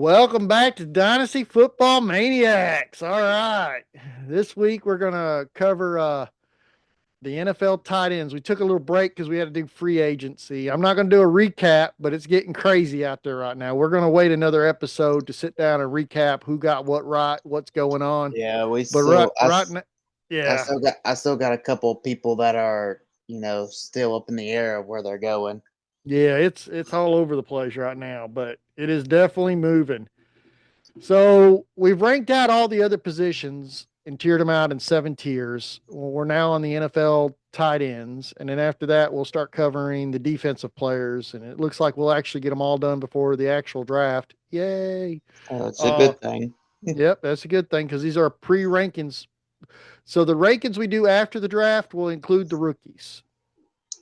Welcome back to Dynasty Football Maniacs. All right. This week we're going to cover the NFL tight ends. We took a little break because we had to do free agency. I'm not going to do a recap, but it's getting crazy out there right now. We're going to wait another episode to sit down and recap who got what right, what's going on. Yeah, we But still right now, yeah. I still got a couple of people that are, still up in the air of where they're going. Yeah, it's all over the place right now, but it is definitely moving. So we've ranked out all the other positions and tiered them out in 7 tiers. We're now on the NFL tight ends, and then after that, we'll start covering the defensive players. And it looks like we'll actually get them all done before the actual draft. Yay! It's a Uh, good thing. yep, that's a good thing because these are pre-rankings. So the rankings we do after the draft will include the rookies.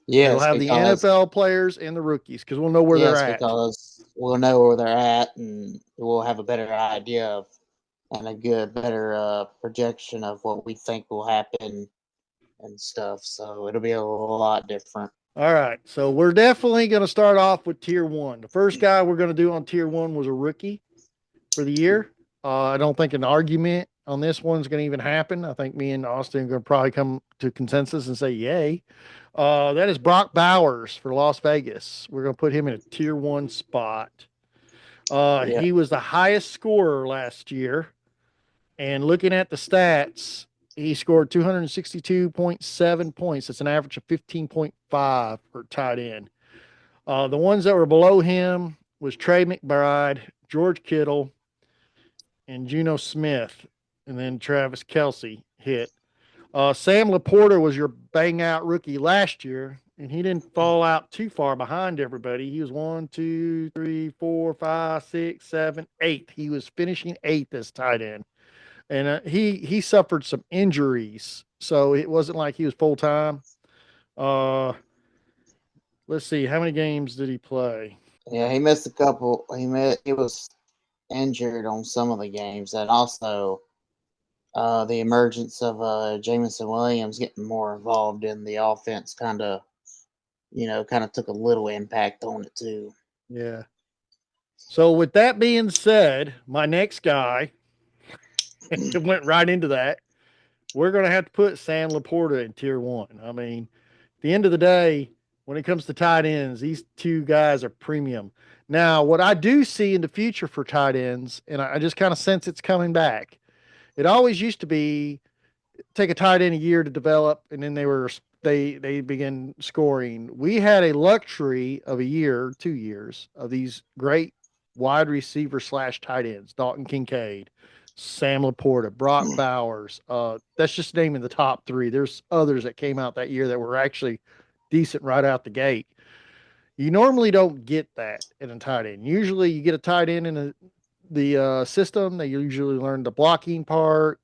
It'll Yes, have the because NFL players and the rookies because we'll know where they're yes, at. because we'll know where they're at and we'll have a better idea of and a better projection of what we think will happen and stuff. So it'll be a lot different. All right. So we're definitely going to start off with tier one. The first guy we're going to do on tier one was a rookie for the year. I don't think an argument on this one's going to even happen. I think me and Austin are going to probably come to consensus and say, yay. That is Brock Bowers for Las Vegas. We're going to put him in a tier one spot. Yeah. He was the highest scorer last year. And looking at the stats, he scored 262.7 points. That's an average of 15.5 for tight end. The ones that were below him was Trey McBride, George Kittle, and Geno Smith, and then Travis Kelce hit. Sam LaPorta was your bang out rookie last year, and he didn't fall out too far behind everybody. He was 1, 2, 3, 4, 5, 6, 7, 8. He was finishing eighth as tight end, and he suffered some injuries, so it wasn't like he was full time. Uh, let's see, how many games did he play? Yeah, he missed a couple. He was injured on some of the games, and also the emergence of Jameson Williams getting more involved in the offense kind of took a little impact on it too. Yeah. So with that being said, my next guy it went right into that. We're going to have to put Sam LaPorta in tier one. I mean, at the end of the day, when it comes to tight ends, these two guys are premium. Now, what I do see in the future for tight ends, and I just kind of sense it's coming back. It always used to be take a tight end a year to develop, and then they begin scoring. We had a luxury of a year, 2 years of these great wide receiver slash tight ends: Dalton Kincaid, Sam LaPorta, Brock Bowers. That's just naming the top three. There's others that came out that year that were actually decent right out the gate. You normally don't get that in a tight end. Usually, you get a tight end in the system. They usually learn the blocking part.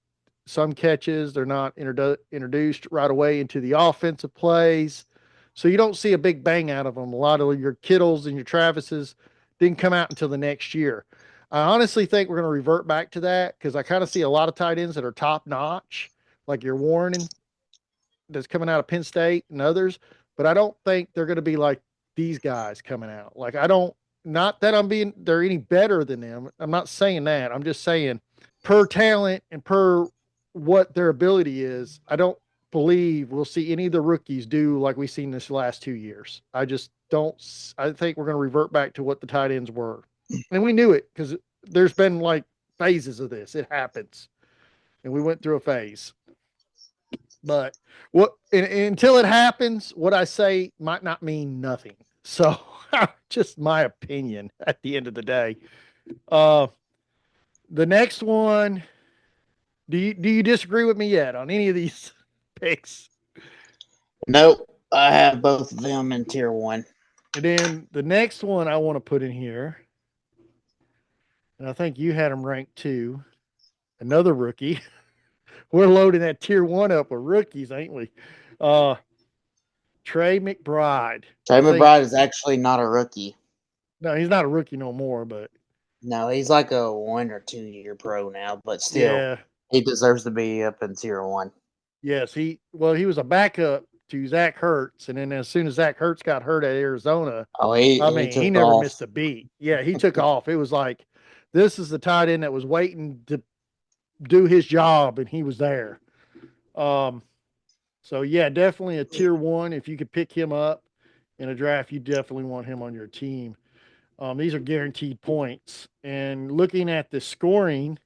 Some catches, they're not introduced right away into the offensive plays. So you don't see a big bang out of them. A lot of your Kittles and your Travises didn't come out until the next year. I honestly think we're going to revert back to that because I kind of see a lot of tight ends that are top notch, like your Warren that's coming out of Penn State and others. But I don't think they're going to be like these guys coming out. Like I don't, not that they're any better than them. I'm not saying that. I'm just saying per talent and per what their ability is, I don't believe we'll see any of the rookies do like we've seen this last 2 years. I just don't. I think we're going to revert back to what the tight ends were, and we knew it because there's been like phases of this. It happens, and we went through a phase. But until it happens, what I say might not mean nothing. So, just my opinion at the end of the day. Uh, the next one, do you disagree with me yet on any of these picks? Nope, I have both of them in tier one. And then the next one I want to put in here, and I think you had him ranked too. Another rookie. We're loading that tier one up with rookies, ain't we? Uh, Trey McBride. Trey I think McBride is actually not a rookie. no, he's not a rookie no more, but No, he's like a 1 or 2 year pro now, but still, yeah, he deserves to be up in tier one. yes, he was a backup to Zach Ertz, and then as soon as Zach Ertz got hurt at Arizona, Oh, I he mean, he took never off. missed a beat. Yeah, he took off. It was like This is the tight end that was waiting to do his job, and he was there. So yeah, definitely a tier 1. If you could pick him up in a draft, you definitely want him on your team. These are guaranteed points. And looking at the scoring,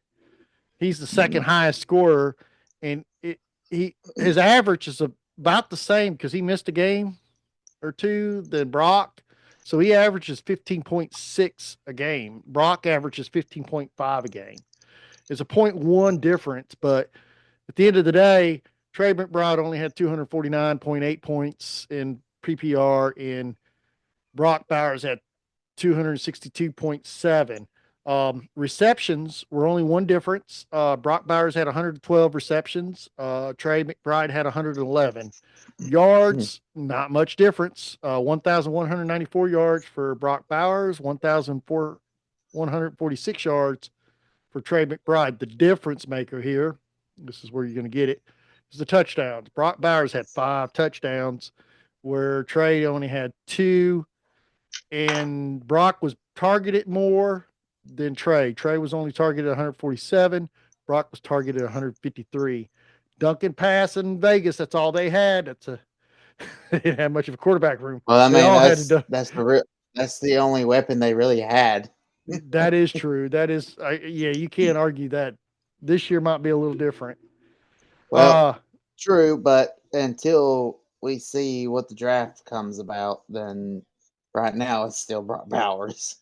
he's the second highest scorer, and his average is about the same because he missed a game or two than Brock. So he averages 15.6 a game. Brock averages 15.5 a game. It's a 0.1 difference, but at the end of the day, Trey McBride only had 249.8 points in PPR, and Brock Bowers had 262.7. Receptions were only one difference. Brock Bowers had 112 receptions. Trey McBride had 111. Yards, not much difference. 1,194 yards for Brock Bowers, 1,146 yards for Trey McBride. The difference maker here, this is where you're going to get it, is the touchdowns. Brock Bowers had 5 touchdowns, where Trey only had 2, and Brock was targeted more than Trey. Trey was only targeted 147. Brock was targeted 153. Duncan pass in Vegas, that's all they had. They didn't have much of a quarterback room. Well, I They all had mean, that's the only weapon they really had. That is true. That is, yeah, you can't argue that. This year might be a little different. Well, true, but until we see what the draft comes about, then right now it's still Brock Bowers.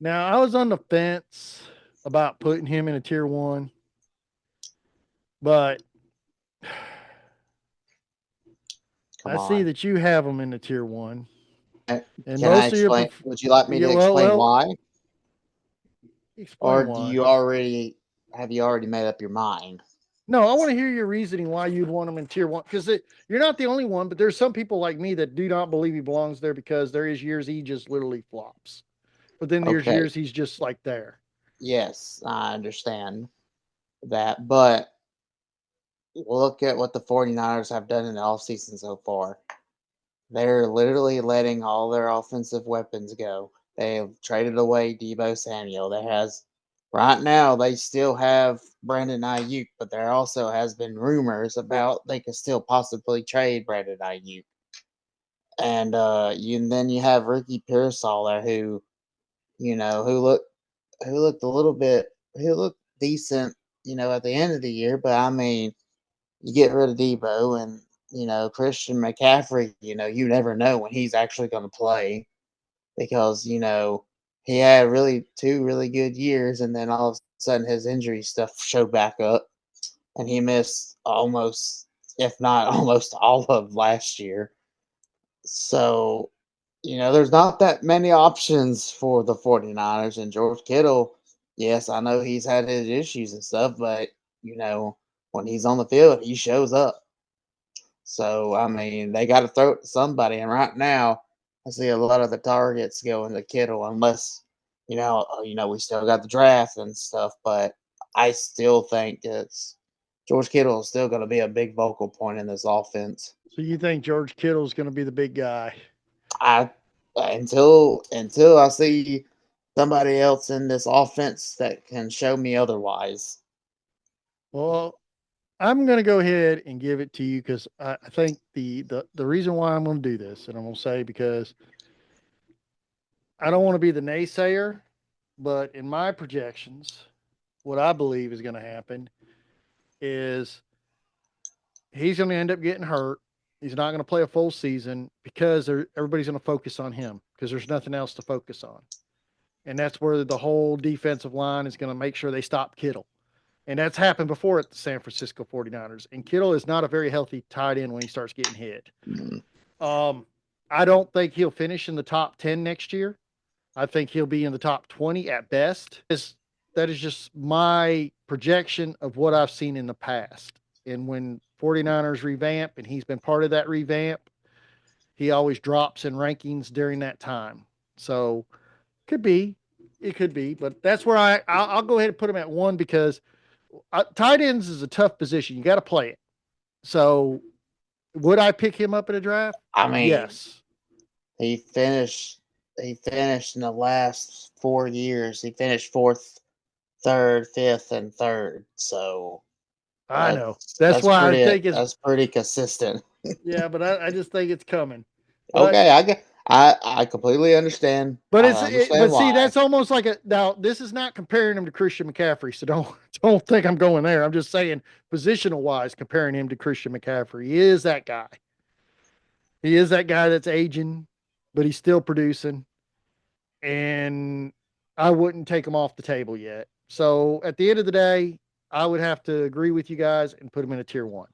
Now, I was on the fence about putting him in a tier 1, but I see that you have him in the tier 1. And can I explain? Would you like me to explain why? Explain or why. do you already made up your mind? No, I want to hear your reasoning why you'd want him in tier 1, because you're not the only one, but there's some people like me that do not believe he belongs there, because there is years he just literally flops. But then there's years he's just like there. Yes, I understand that. But look at what the 49ers have done in the offseason so far. They're literally letting all their offensive weapons go. They have traded away Deebo Samuel. Right now, they still have Brandon Ayuk, but there also has been rumors about they could still possibly trade Brandon Ayuk. And then you have Ricky Pearsall there, who looked a little bit, who looked decent, at the end of the year. But I mean, you get rid of Debo and Christian McCaffrey. You never know when he's actually going to play, because he had two really good years, and then all of a sudden his injury stuff showed back up, and he missed almost, if not almost, all of last year. So, there's not that many options for the 49ers. And George Kittle, yes, I know he's had his issues and stuff, but, when he's on the field, he shows up. So, I mean, they got to throw it to somebody. And right now, I see a lot of the targets going to Kittle, unless, we still got the draft and stuff. But I still think George Kittle is still going to be a big vocal point in this offense. So you think George Kittle is going to be the big guy? Until I see somebody else in this offense that can show me otherwise. Well, I'm going to go ahead and give it to you, because I think the reason why I'm going to do this, and I'm going to say, because I don't want to be the naysayer, but in my projections, what I believe is going to happen is he's going to end up getting hurt. He's not going to play a full season, because everybody's going to focus on him, because there's nothing else to focus on. And that's where the whole defensive line is going to make sure they stop Kittle. And that's happened before at the San Francisco 49ers. And Kittle is not a very healthy tight end when he starts getting hit. Mm-hmm. I don't think he'll finish in the top 10 next year. I think he'll be in the top 20 at best. That is just my projection of what I've seen in the past. And when 49ers revamp, and he's been part of that revamp, he always drops in rankings during that time. So it could be, but that's where I'll go ahead and put him at 1, because tight ends is a tough position. You got to play it. So would I pick him up in a draft? I mean, yes. He finished he finished in the last 4 years. He finished fourth, third, fifth, and third. So I know. That's why I think it's that's pretty consistent. yeah, but I just think it's coming. But Okay, I completely understand. but I but understand see, why. that's almost like a now. This is not comparing him to Christian McCaffrey, so don't think I'm going there. I'm just saying positional wise, comparing him to Christian McCaffrey. He is that guy. He is that guy that's aging, but he's still producing, and I wouldn't take him off the table yet. So at the end of the day, I would have to agree with you guys and put him in a tier one.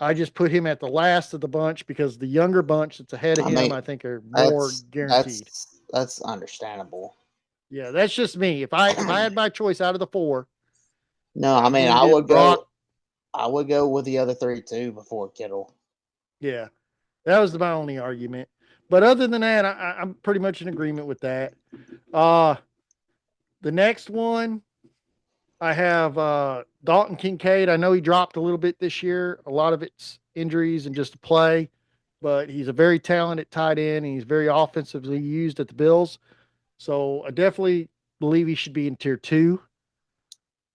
I just put him at the last of the bunch because the younger bunch that's ahead of I him, mean, I think, are more guaranteed. that's understandable. Yeah, that's just me. If I had my choice out of the four, No, I I mean would have did Brock. I would go with the other three too before Kittle. Yeah, that was my only argument. But other than that, I'm pretty much in agreement with that. Uh the next one I have Dalton Kincaid. I know he dropped a little bit this year. A lot of it's injuries and just play, but he's a very talented tight end and he's very offensively used at the Bills. So I definitely believe he should be in tier two.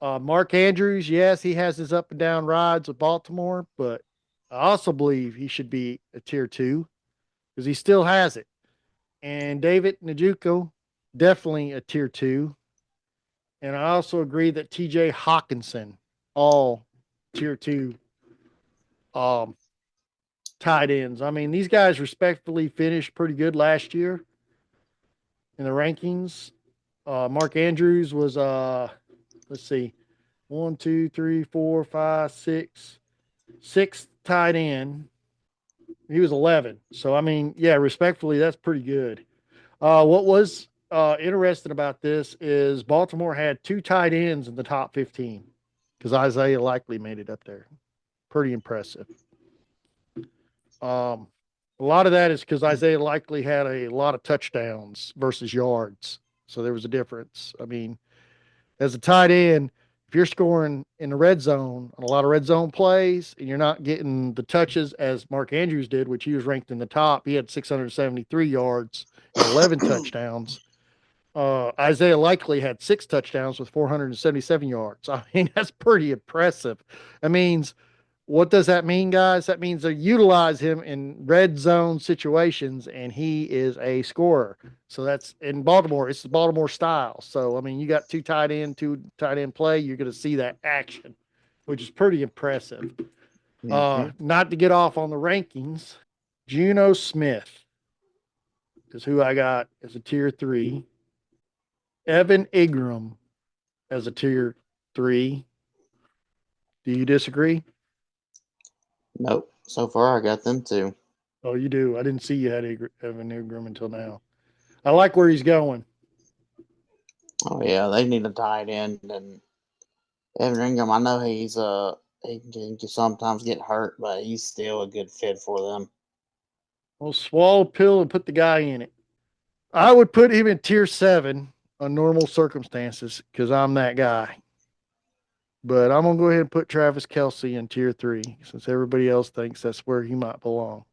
Mark Andrews, yes, he has his up and down rides with Baltimore, but I also believe he should be a tier two because he still has it. And David Njoku, definitely a tier two. And I also agree that TJ Hockenson, all tier two um, tight ends. I mean, these guys respectfully finished pretty good last year in the rankings. Mark Andrews was let's see, one, two, three, four, five, sixth tight end. He was 11. So I mean, yeah, respectfully, that's pretty good. What was interesting about this is Baltimore had two tight ends in the top 15 because Isaiah likely made it up there. Pretty impressive. Um, a lot of that is because Isaiah likely had a lot of touchdowns versus yards. So there was a difference. I mean, as a tight end, if you're scoring in the red zone on a lot of red zone plays and you're not getting the touches as Mark Andrews did, which he was ranked in the top, he had 673 yards and 11 touchdowns. Isaiah likely had 6 touchdowns with 477 yards. I mean, that's pretty impressive. That means what does that mean, guys? That means they utilize him in red zone situations, and he is a scorer. So that's in Baltimore. It's the Baltimore style. So I mean, you got two tight end play. You're going to see that action, which is pretty impressive. Mm-hmm. Not to get off on the rankings, Juno Smith is who I got as a tier three. Evan Ingram as a tier three. Do you disagree? Nope. So far, I got them too. Oh, you do. I didn't see you had Evan Ingram until now. I like where he's going. Oh yeah, they need a tight end, and Evan Ingram. I know he can sometimes get hurt, but he's still a good fit for them. Well, swallow a pill and put the guy in it. I would put him in tier seven on normal circumstances because I'm that guy. But I'm gonna go ahead and put Travis Kelsey in tier three since everybody else thinks that's where he might belong.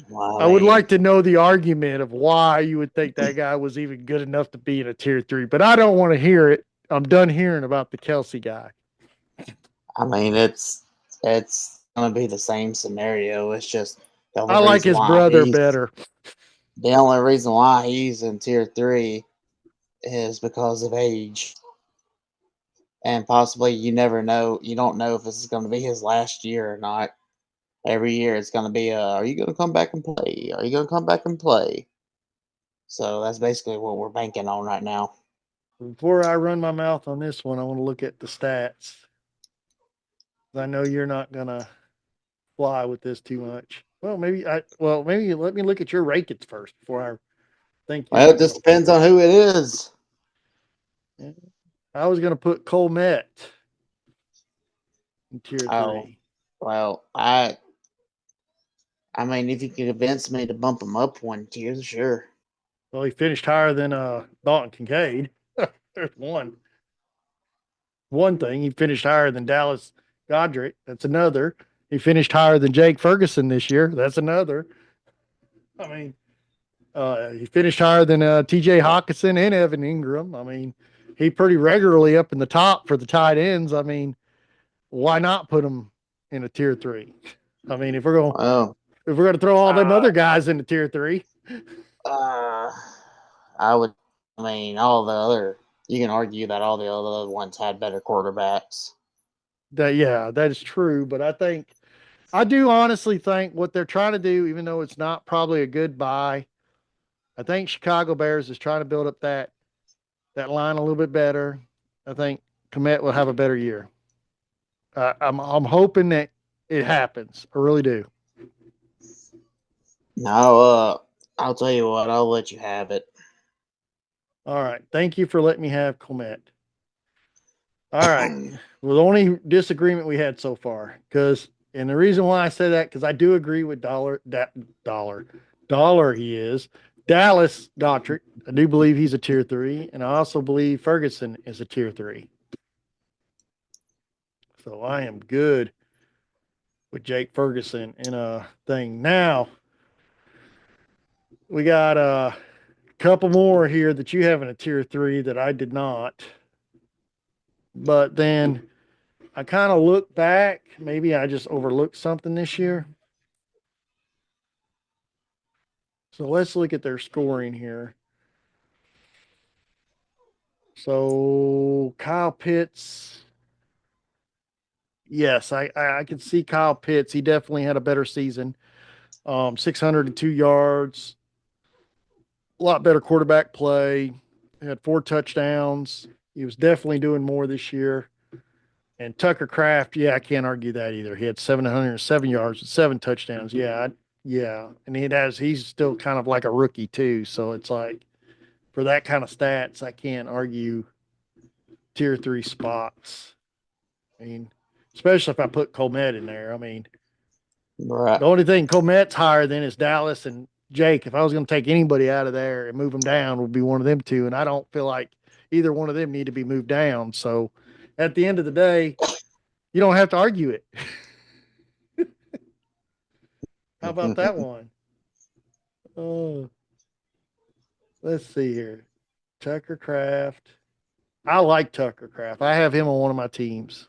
Well, I would like to know the argument of why you would think that guy was even good enough to be in a tier three, but I don't want to hear it. I'm done hearing about the Kelsey guy. I mean, it's gonna be the same scenario. It's just I like his brother better. the only reason why he's in tier three is because of age, and possibly you never know. You don't know if this is going to be his last year or not. Every year it's going to be, are you going to come back and play? Are you going to come back and play? So that's basically what we're banking on right now. Before I run my mouth on this one, I want to look at the stats. I know you're not gonna fly with this too much. Maybe let me look at your rankings first before I think you're Well, it gonna just go. depends on who it is. I was gonna put Cole Met in tier Oh, three. well, I mean, if you could convince me to bump him up one tier, sure. Well, he finished higher than Dalton Kincaid. There's one thing. He finished higher than Dallas Godric. That's another. He finished higher than Jake Ferguson this year. That's another. I mean, He finished higher than TJ Hockenson and Evan Ingram. I mean, he pretty regularly up in the top for the tight ends. I mean, why not put him in a tier 3? I mean, Well, if we're gonna throw all them uh, other guys into tier 3, uh, I would. I mean, all the other. You can argue that all the other ones had better quarterbacks. that is true. But I do honestly think what they're trying to do, even though it's not probably a good buy, I think Chicago Bears is trying to build up that line a little bit better. I think Komet will have a better year. I'm hoping that it happens. I really do. No, I'll tell you what. I'll let you have it. All right. Thank you for letting me have Komet. All right. Well, the only disagreement we had so far, and the reason why I say that, because I do agree with Dollar he is. Dallas Gottert, I do believe he's a tier 3, and I also believe Ferguson is a tier 3. So I am good with Jake Ferguson in a thing. Now, we got a couple more here that you have in a tier 3 that I did not. But then I kind of look back. Maybe I just overlooked something this year. So let's look at their scoring here. So Kyle Pitts. Yes, I can see Kyle Pitts. He definitely had a better season. 602 yards, a lot better quarterback play. He had 4 touchdowns. He was definitely doing more this year. And Tucker Kraft, yeah, I can't argue that either. He had 707 yards and 7 touchdowns. Yeah. And he's still kind of like a rookie too. So it's like for that kind of stats, I can't argue tier 3 spots. I mean, especially if I put Colmet in there. I mean, Right. the only thing Colmet's higher than is Dallas and Jake. If I was going to take anybody out of there and move them down, would be one of them two. And I don't feel like either one of them need to be moved down. So at the end of the day, you don't have to argue it. How about that one? Oh, let's see here. Tucker Kraft. I like Tucker Kraft. I have him on one of my teams.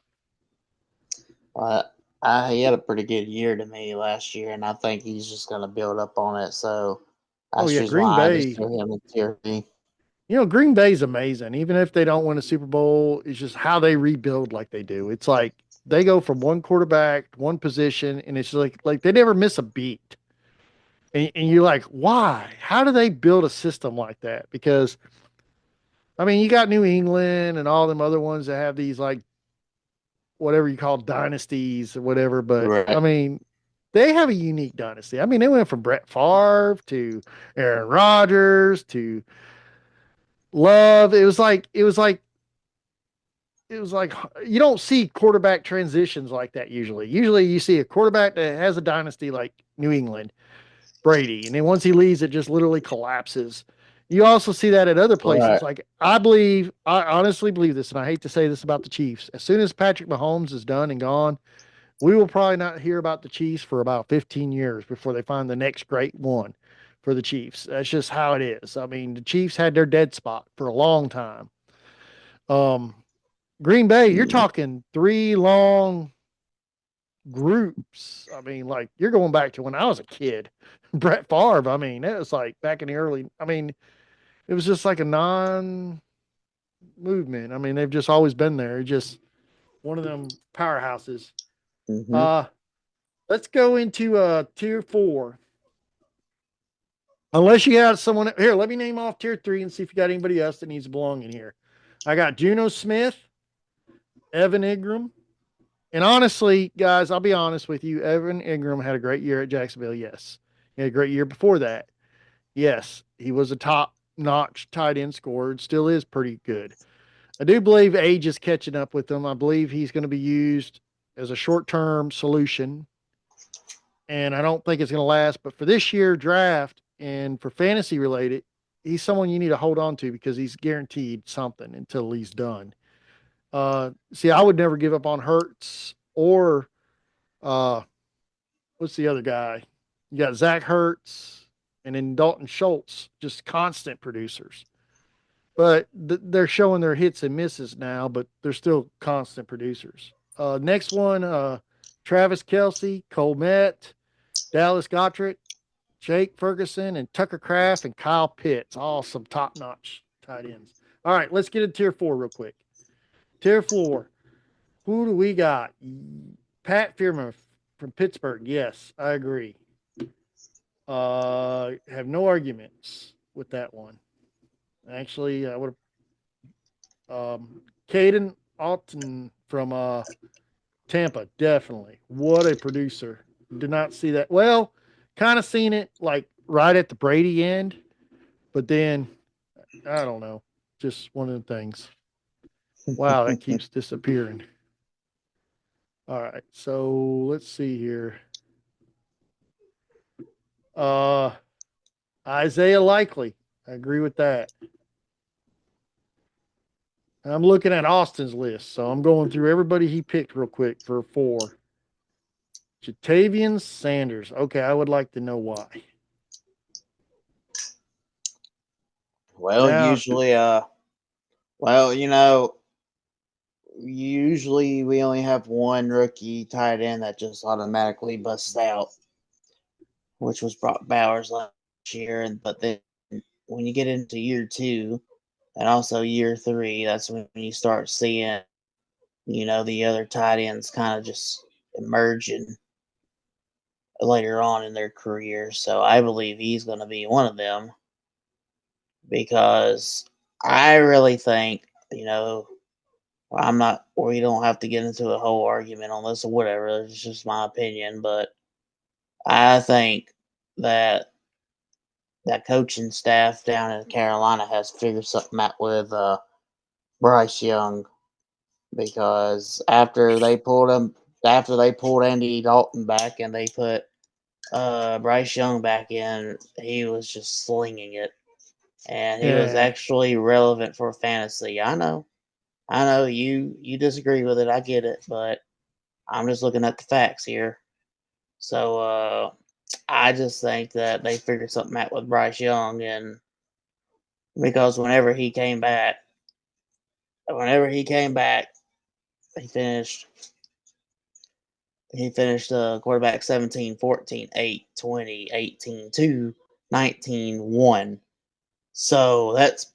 He had a pretty good year to me last year, and I think he's just going to build up on it. So Oh that's yeah, just Green why I just Bay. threw him in tier B. You know, Green Bay's amazing. Even if they don't win a Super Bowl, it's just how they rebuild like they do. It's like they go from one quarterback, one position, and it's like they never miss a beat. And you're like, why? How do they build a system like that? Because I mean, you got New England and all them other ones that have these like whatever you call dynasties or whatever, but I Right. mean, they have a unique dynasty. I mean, they went from Brett Favre to Aaron Rodgers to Love. It was like you don't see quarterback transitions like that usually. Usually you see a quarterback that has a dynasty like New England, Brady, and then once he leaves, it just literally collapses. You also see that at other places. Right. Like I honestly believe this, and I hate to say this about the Chiefs. As soon as Patrick Mahomes is done and gone, we will probably not hear about the Chiefs for about 15 years before they find the next great one for the Chiefs. That's just how it is. I mean, the Chiefs had their dead spot for a long time. Um, Green Bay, you're talking 3 long groups. I mean, like you're going back to when I was a kid. Brett Favre, I mean, it was like back in the early, I mean, it was just like a non movement. I mean, they've just always been there. Just one of them powerhouses. Mm-hmm. Uh, let's go into tier 4. Unless you got someone here, let me name off tier 3 and see if you got anybody else that needs to belong in here. I got Juno Smith, Evan Ingram, and honestly, guys, I'll be honest with you. Evan Ingram had a great year at Jacksonville. Yes. He had a great year before that. Yes. He was a top notch tight end scorer. Still is pretty good. I do believe age is catching up with him. I believe he's going to be used as a short term solution. And I don't think it's going to last. But for this year draft and for fantasy related, he's someone you need to hold on to because he's guaranteed something until he's done. See, I would never give up on Hertz or what's the other guy? You got Zach Ertz. And then Dalton Schultz, just constant producers. But they're showing their hits and misses now, but they're still constant producers. Next one, Travis Kelsey, Cole Met, Dallas Gottert, Jake Ferguson, and Tucker Kraft and Kyle Pitts. All some top notch tight ends. All right, let's get into tier 4 real quick. Tier 4. Who do we got? Pat Fearman from Pittsburgh. Yes, I agree. Have no arguments with that one. Actually, I would have. Caden Alton from Tampa, definitely. What a producer. Did not see that. Well, kind of seen it like right at the Brady end, but then I don't know. Just one of the things. Wow, that keeps disappearing. All right, so let's see here. Uh, Isaiah Likely. I agree with that. I'm looking at Austin's list, so I'm going through everybody he picked real quick for 4. Jatavian Sanders. Okay, I would like to know why. Well, Now, usually, usually we only have one rookie tight end that just automatically busts out, which was Brock Bowers last year. But then when you get into year 2 and also year 3, that's when you start seeing, the other tight ends kind of just emerging later on in their career. So I believe he's going to be one of them because I really think, I'm not, we don't have to get into a whole argument on this or whatever. It's just my opinion, but I think that that coaching staff down in Carolina has figured something out with Bryce Young because after they pulled Andy Dalton back and they put Bryce Young back in, he was just slinging it, and he was yeah, actually relevant for fantasy. I know you disagree with it. I get it, but I'm just looking at the facts here. So I just think that they figured something out with Bryce Young, and because whenever he came back, he finished quarterback 17, 14, 8, 20, 18, 2, 19, 1. So that's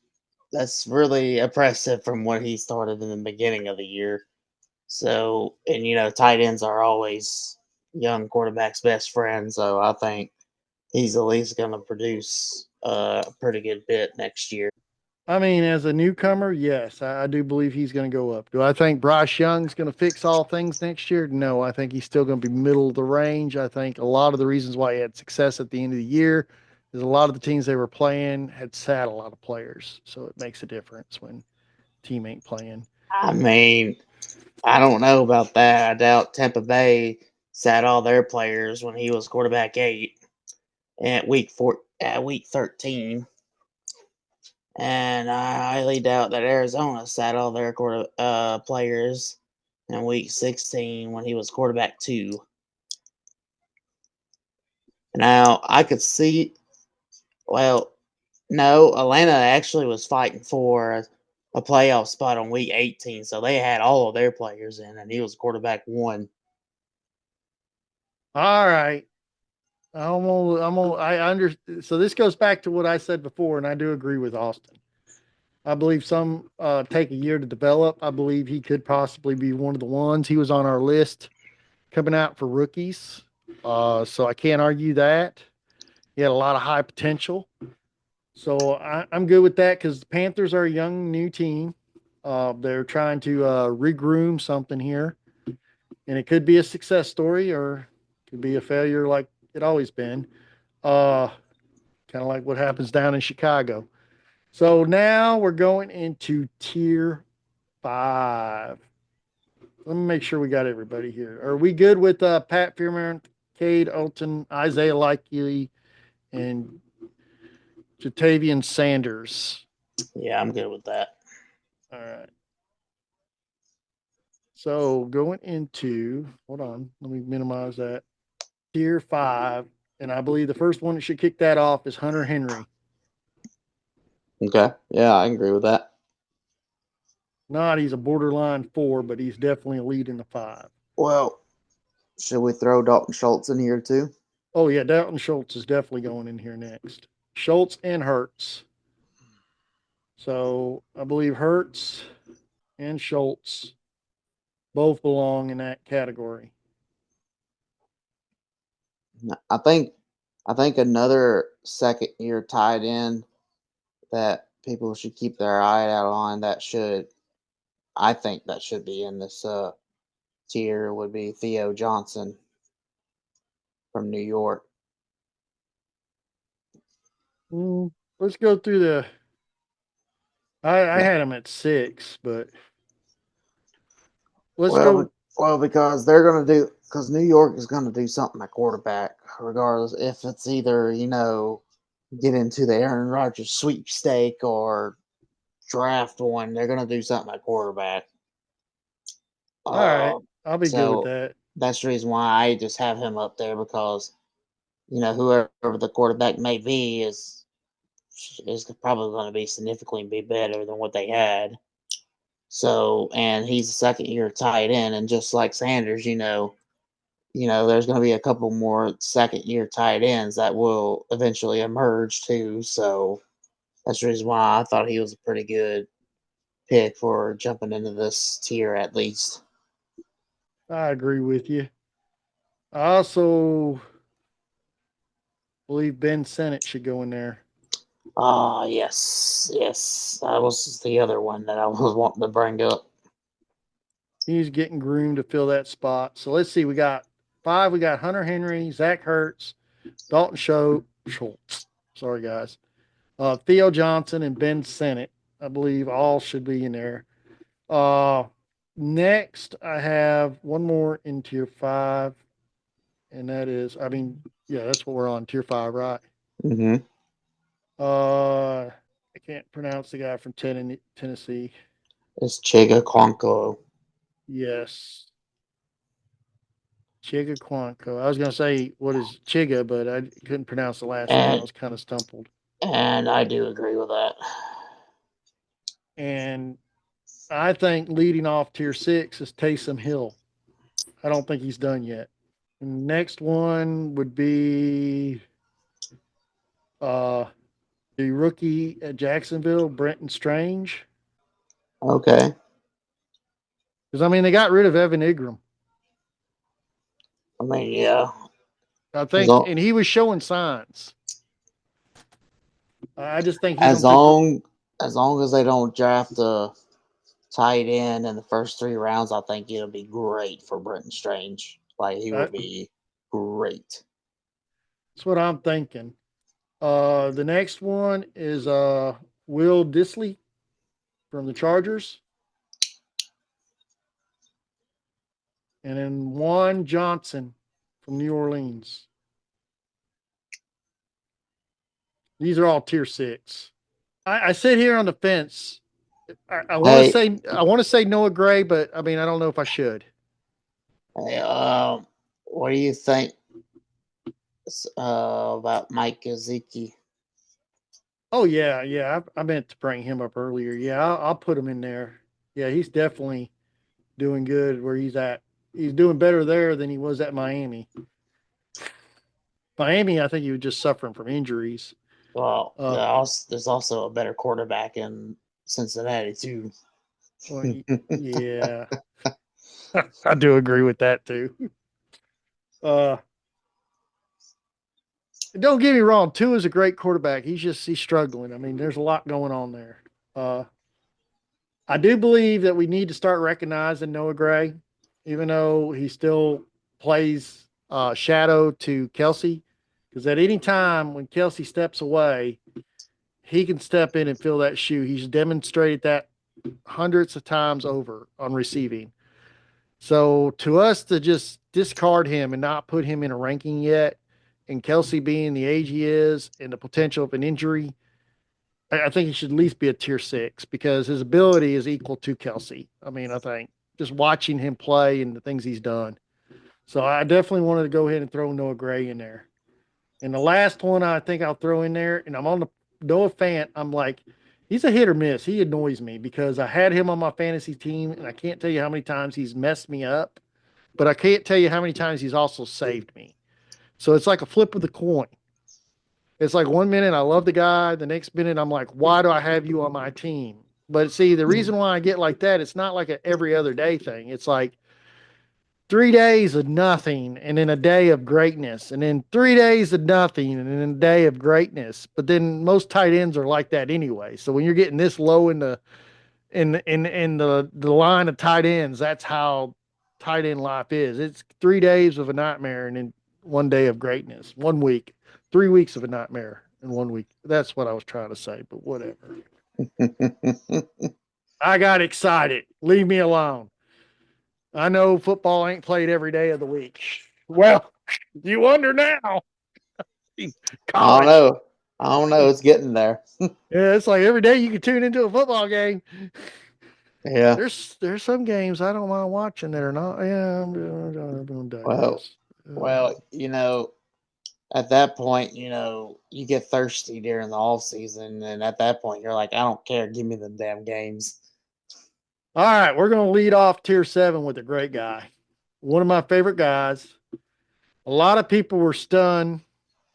really impressive from what he started in the beginning of the year. So, and tight ends are always young quarterbacks' best friend. So I think he's at least going to produce a pretty good bit next year. I mean, as a newcomer, yes, I do believe he's going to go up. Do I think Bryce Young's going to fix all things next year? No, I think he's still going to be middle of the range. I think a lot of the reasons why he had success at the end of the year is a lot of the teams they were playing had sat a lot of players, so it makes a difference when team ain't playing. I mean, I don't know about that. I doubt Tampa Bay sat all their players when he was quarterback 8 at week 13. And I highly doubt that Arizona sat all their players in week 16 when he was quarterback 2. Now, I could see, well, no, Atlanta actually was fighting for a playoff spot on week 18, so they had all of their players in, and he was quarterback 1. All right. I under so this goes back to what I said before, and I do agree with Austin. I believe some take a year to develop. I believe he could possibly be one of the ones. He was on our list coming out for rookies, so I can't argue that. He had a lot of high potential, so I'm good with that because the Panthers are a young new team. They're trying to regroom something here, and it could be a success story or it could be a failure like it always been. Uh, Kind of like what happens down in Chicago. So now we're going into tier 5. Let me make sure we got everybody here. Are we good with Pat Fearman, Cade Alton, Isaiah Likely, and Jatavian Sanders? Yeah, I'm good with that. All right. So going into, hold on, let me minimize that. Tier 5. And I believe the first one that should kick that off is Hunter Henry. Okay. Yeah, I agree with that. Not he's a borderline 4, but he's definitely a lead in the 5. Well, should we throw Dalton Schultz in here too? Oh, yeah, Dalton Schultz is definitely going in here next. Schultz and Ertz. So I believe Ertz and Schultz both belong in that category. I think another second year tight end that people should keep their eye out on I think that should be in this tier would be Theo Johnson from New York. Let's go through the. I had him at 6, but let's Well, go. well, because because New York is gonna do something at quarterback, regardless if it's either get into the Aaron Rodgers sweepstake or draft one. They're gonna do something at quarterback. All right, Uh, I'll be good with so that. that's the reason why I just have him up there because whoever the quarterback may be is probably going to be significantly be better than what they had. So, and he's a second year tight end, and just like Sanders, there's going to be a couple more second year tight ends that will eventually emerge too. So that's the reason why I thought he was a pretty good pick for jumping into this tier at least. I agree with you. I also believe Ben Sennett should go in there. Ah, yes, yes, that was the other one that I was wanting to bring up. He's getting groomed to fill that spot. So let's see. We got 5. We got Hunter Henry, Zach Ertz, Dalton Schultz. Sorry, guys. Theo Johnson and Ben Sennett. I believe all should be in there. Uh, Next, I have one more in tier 5, and that is, yeah, that's what we're on, tier 5, right? Mm-hmm. I can't pronounce the guy from Tennessee. It's Chiga Quanko. Yes, Chiga Quanko. I was going to say, what is Chiga, but I couldn't pronounce the last name. I And was kind of stumbled. and I do agree with that. And I think leading off tier 6 is Taysom Hill. I don't think he's done yet. Next one would be uh, the rookie at Jacksonville, Brenton Strange. Okay. Because, they got rid of Evan Ingram. I mean, yeah. I As think, long and he was showing signs. I just think he's as going to take the. long as long as they don't draft a tight end in the first 3 rounds, I think it'll be great for Brenton Strange. Like he will That's be great. what I'm thinking. The next one is Will Disley from the Chargers. And then Juan Johnson from New Orleans. These are all tier 6. I sit here on the fence. I want to Hey, say Noah Gray, but I don't know if I should. hey, what do you think about Mike Gesicki? Oh yeah. I meant to bring him up earlier. Yeah, I'll put him in there. Yeah, he's definitely doing good where he's at. He's doing better there than he was at Miami. Miami, I think he was just suffering from injuries. Well, Uh, there's also a better quarterback in Cincinnati too. well, yeah, I do agree with that too. Uh, don't get me wrong, Tua is a great quarterback. He's struggling. There's a lot going on there. Uh, I do believe that we need to start recognizing Noah Gray, even though he still plays shadow to Kelsey, because at any time when Kelsey steps away, he can step in and fill that shoe. He's demonstrated that hundreds of times over on receiving. So to us to just discard him and not put him in a ranking yet, and Kelsey being the age he is and the potential of an injury, I think he should at least be a tier 6 because his ability is equal to Kelsey. I think just watching him play and the things he's done. So I definitely wanted to go ahead and throw Noah Gray in there. And the last one I think I'll throw in there, and I'm on the Noah Fant. I'm like, he's a hit or miss. He annoys me because I had him on my fantasy team, and I can't tell you how many times he's messed me up, but I can't tell you how many times he's also saved me. So it's like a flip of the coin. It's like 1 minute I love the guy, the next minute I'm like, why do I have you on my team? But see, the reason why I get like that, it's not like a every other day thing. It's like 3 days of nothing and then a day of greatness and then 3 days of nothing and then a day of greatness. But then most tight ends are like that anyway. So when you're getting this low in the line of tight ends, that's how tight end life is. It's 3 days of a nightmare and then 1 day of greatness. 1 week, 3 weeks of a nightmare in 1 week. That's what I was trying to say, but whatever. I got excited. Leave me alone. I know football ain't played every day of the week. Well, you wonder now. I don't College. know. I don't know. It's getting there. Yeah, it's like every day you can tune into a football game. Yeah. There's some games I don't mind watching that are not. Yeah, I'm doing Well, digest. well, at that point, you get thirsty during the off season, and at that point, you're like, I don't care. Give me the damn games. All right, we're gonna lead off tier 7 with a great guy. One of my favorite guys. A lot of people were stunned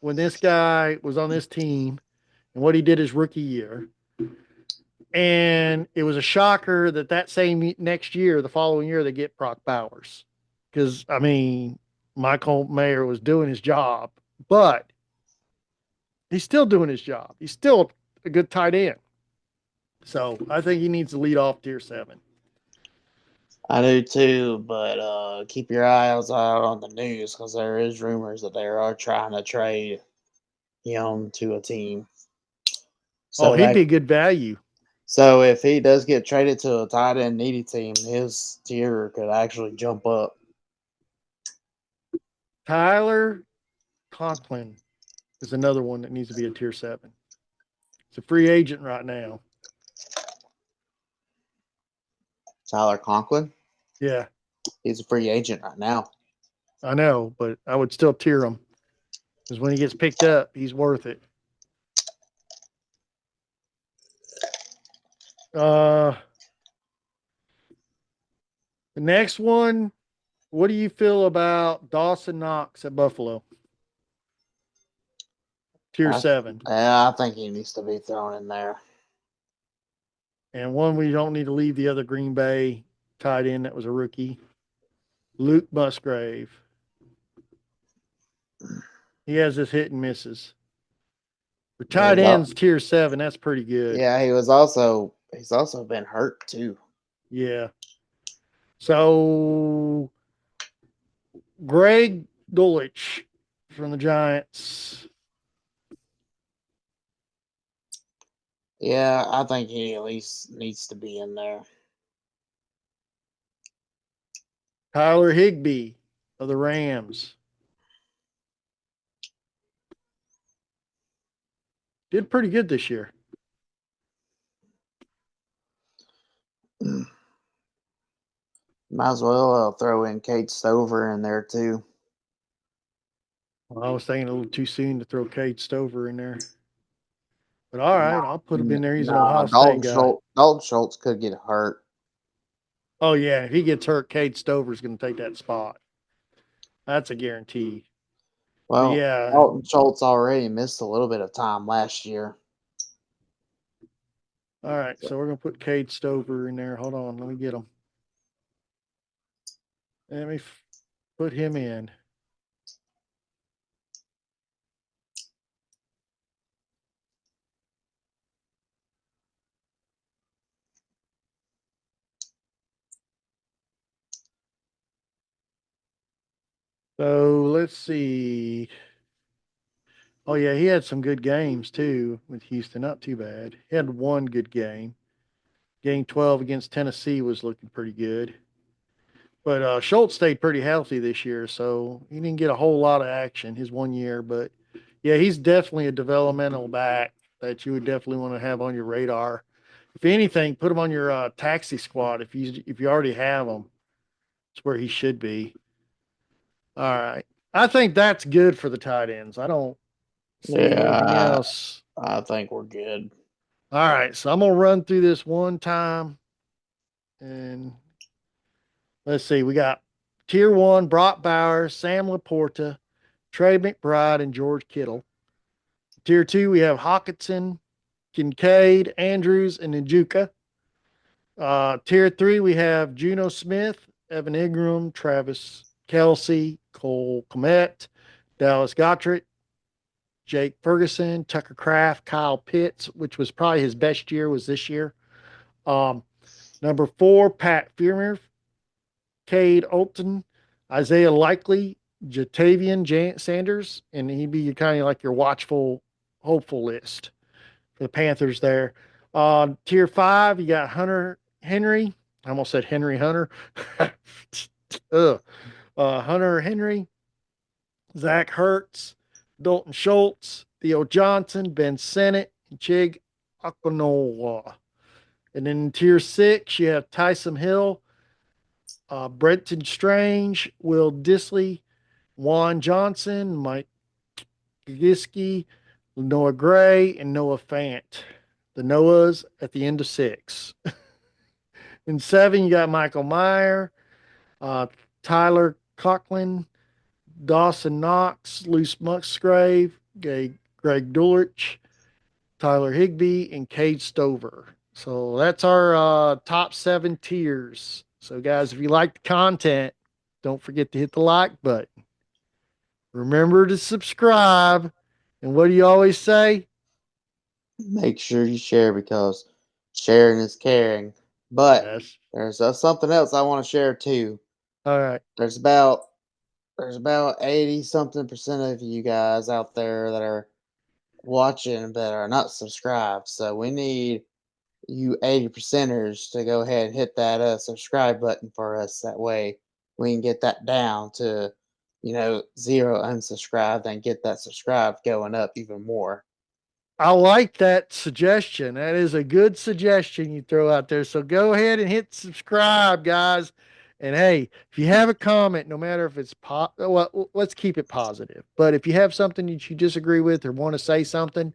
when this guy was on this team and what he did his rookie year. And it was a shocker that same next year, the following year, they get Brock Bowers. Because, I mean, Michael Mayer was doing his job, but he's still doing his job. He's still a good tight end. So I think he needs to lead off tier 7. I do too, but keep your eyes out on the news because there is rumors that they are trying to trade him to a team. Oh, So he'd that be a good value. so if he does get traded to a tight end needy team, his tier could actually jump up. Tyler Conklin is another one that needs to be a tier 7. It's a free agent right now. Tyler Conklin, Yeah, he's a free agent right now. I know, but I would still tier him because when he gets picked up, he's worth it. Uh, the next one, what do you feel about Dawson Knox at Buffalo? Tier I, 7. yeah, I think he needs to be thrown in there. And one we don't need to leave the other Green Bay tight end that was a rookie, Luke Musgrave. He has his hit and misses. For tight ends, tier 7, that's pretty good. Yeah, he's also been hurt too. Yeah. So Greg Dulcich from the Giants. Yeah, I think he at least needs to be in there. Tyler Higbee of the Rams. Did pretty good this year. Might as well throw in Kate Stover in there too. Well, I was thinking a little too soon to throw Cade Stover in there. But all right, I'll put him in there. He's an Ohio State guy. Dalton Schultz could get hurt. Oh, yeah. If he gets hurt, Cade Stover's going to take that spot. That's a guarantee. But Well, yeah. Dalton Schultz already missed a little bit of time last year. All right. So we're going to put Cade Stover in there. Hold on. Let me get him. Let me put him in. So let's see. Oh, yeah. He had some good games too with Houston. Not too bad. He had one good game. Game 12 against Tennessee was looking pretty good. But Schultz stayed pretty healthy this year, so he didn't get a whole lot of action his 1 year. But yeah, he's definitely a developmental back that you would definitely want to have on your radar. If anything, put him on your taxi squad if you already have him. It's where he should be. All right, I think that's good for the tight ends. I don't. See anything else? I think we're good. All right, so I'm gonna run through this one time, and let's see. We got Tier 1: Brock Bowers, Sam LaPorta, Trey McBride, and George Kittle. Tier 2, we have Hockenson, Kincaid, Andrews, and Njoku. Tier 3, we have Juno Smith, Evan Ingram, Travis Kelsey, Cole Kmet, Dallas Gottert, Jake Ferguson, Tucker Kraft, Kyle Pitts, which was probably his best year was this year. Number 4, Pat Fearmere, Cade Olton, Isaiah Likely, Jatavian Sanders, and he'd be kind of like your watchful, hopeful list for the Panthers there. Tier 5, you got Hunter Henry. I almost said Henry Hunter. Hunter Henry, Zach Ertz, Dalton Schultz, Theo Johnson, Ben Sennett, and Chig Okonowa. And then in Tier 6, you have Tyson Hill, Brenton Strange, Will Disley, Juan Johnson, Mike Giski, Noah Gray, and Noah Fant. The Noahs at the end of 6. In 7, you got Michael Meyer, Tyler Conklin, Dawson Knox, Luce Musgrave, Greg Dulcich, Tyler Higbee, and Cade Stover. So that's our top 7 tiers. So, guys, if you like the content, don't forget to hit the like button. Remember to subscribe. And what do you always say? Make sure you share because sharing is caring. But Yes. there's something else I want to share too. All right. There's about 80 something percent of you guys out there that are watching but are not subscribed. So we need you 80 percenters to go ahead and hit that subscribe button for us. That way we can get that down to 0 unsubscribed and get that subscribe going up even more. I like that suggestion. That is a good suggestion you throw out there. So go ahead and hit subscribe, guys. And hey, if you have a comment, no matter if it's well, let's keep it positive. But if you have something that you disagree with or want to say something,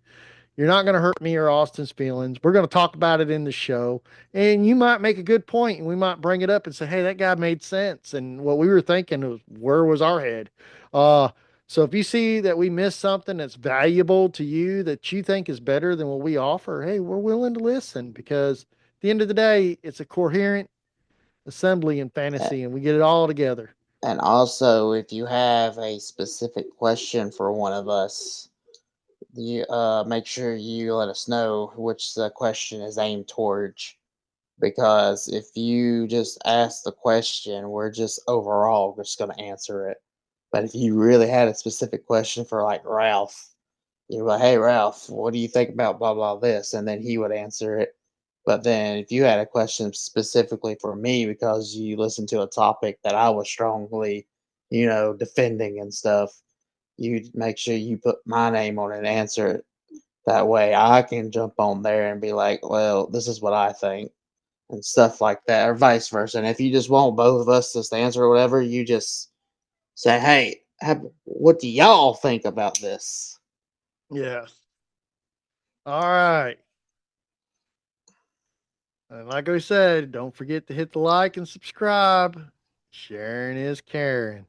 you're not going to hurt me or Austin's feelings. We're going to talk about it in the show. And you might make a good point and we might bring it up and say, hey, that guy made sense. And what we were thinking was, where was our head? So if you see that we missed something that's valuable to you that you think is better than what we offer, hey, we're willing to listen because at the end of the day, it's a coherent assembly in fantasy and we get it all together. And also, if you have a specific question for one of us, you make sure you let us know which the question is aimed towards. Because if you just ask the question, we're just overall just going to answer it. But if you really had a specific question for like Ralph, you're like, hey, Ralph, what do you think about blah, blah, this? And then he would answer it. But then if you had a question specifically for me because you listened to a topic that I was strongly, defending and stuff, you'd make sure you put my name on it and answer it. That way I can jump on there and be like, well, this is what I think and stuff like that, or vice versa. And if you just want both of us to answer or whatever, you just say, hey, what do y'all think about this? Yeah. All right. And like I said, don't forget to hit the like and subscribe. Sharing is caring.